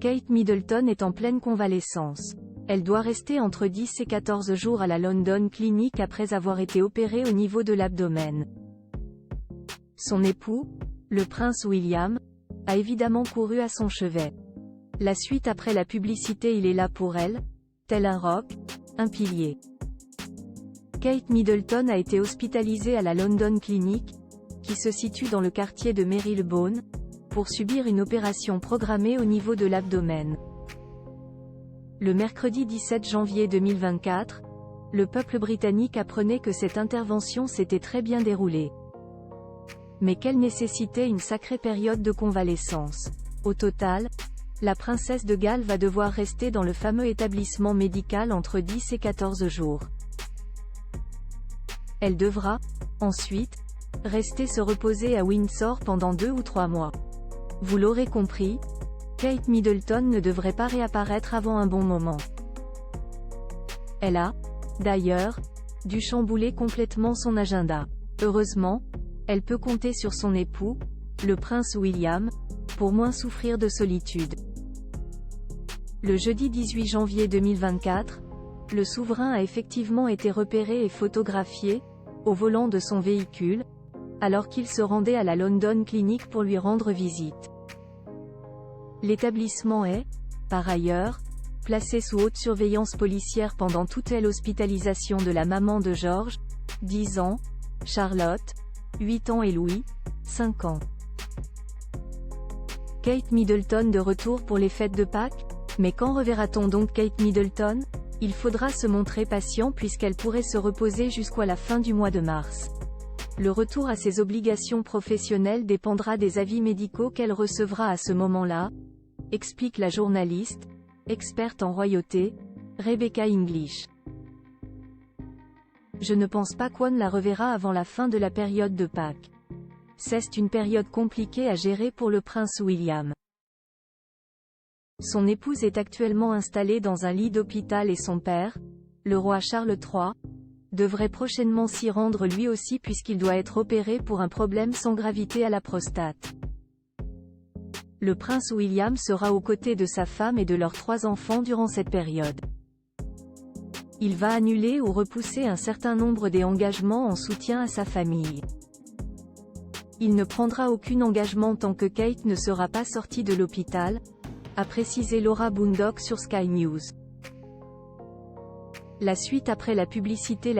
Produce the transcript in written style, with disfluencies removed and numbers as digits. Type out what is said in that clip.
Kate Middleton est en pleine convalescence. Elle doit rester entre 10 et 14 jours à la London Clinic après avoir été opérée au niveau de l'abdomen. Son époux, le prince William, a évidemment couru à son chevet. La suite après la publicité il est là pour elle, tel un roc, un pilier. Kate Middleton a été hospitalisée à la London Clinic, qui se situe dans le quartier de Marylebone, pour subir une opération programmée au niveau de l'abdomen. Le mercredi 17 janvier 2024, le peuple britannique apprenait que cette intervention s'était très bien déroulée. Mais qu'elle nécessitait une sacrée période de convalescence. Au total, la princesse de Galles va devoir rester dans le fameux établissement médical entre 10 et 14 jours. Elle devra, ensuite, rester se reposer à Windsor pendant 2 ou 3 mois. Vous l'aurez compris, Kate Middleton ne devrait pas réapparaître avant un bon moment. Elle a, d'ailleurs, dû chambouler complètement son agenda. Heureusement, elle peut compter sur son époux, le prince William, pour moins souffrir de solitude. Le jeudi 18 janvier 2024, le souverain a effectivement été repéré et photographié, au volant de son véhicule, alors qu'il se rendait à la London Clinic pour lui rendre visite. L'établissement est, par ailleurs, placé sous haute surveillance policière pendant toute l'hospitalisation de la maman de George, 10 ans, Charlotte, 8 ans et Louis, 5 ans. Kate Middleton de retour pour les fêtes de Pâques? Mais quand reverra-t-on donc Kate Middleton? Il faudra se montrer patient puisqu'elle pourrait se reposer jusqu'à la fin du mois de mars. Le retour à ses obligations professionnelles dépendra des avis médicaux qu'elle recevra à ce moment-là, explique la journaliste, experte en royauté, Rebecca English. Je ne pense pas qu'on la reverra avant la fin de la période de Pâques. C'est une période compliquée à gérer pour le prince William. Son épouse est actuellement installée dans un lit d'hôpital et son père, le roi Charles III, devrait prochainement s'y rendre lui aussi puisqu'il doit être opéré pour un problème sans gravité à la prostate. Le prince William sera aux côtés de sa femme et de leurs 3 enfants durant cette période. Il va annuler ou repousser un certain nombre des engagements en soutien à sa famille. Il ne prendra aucun engagement tant que Kate ne sera pas sortie de l'hôpital, a précisé Laura Bundock sur Sky News. La suite après la publicité.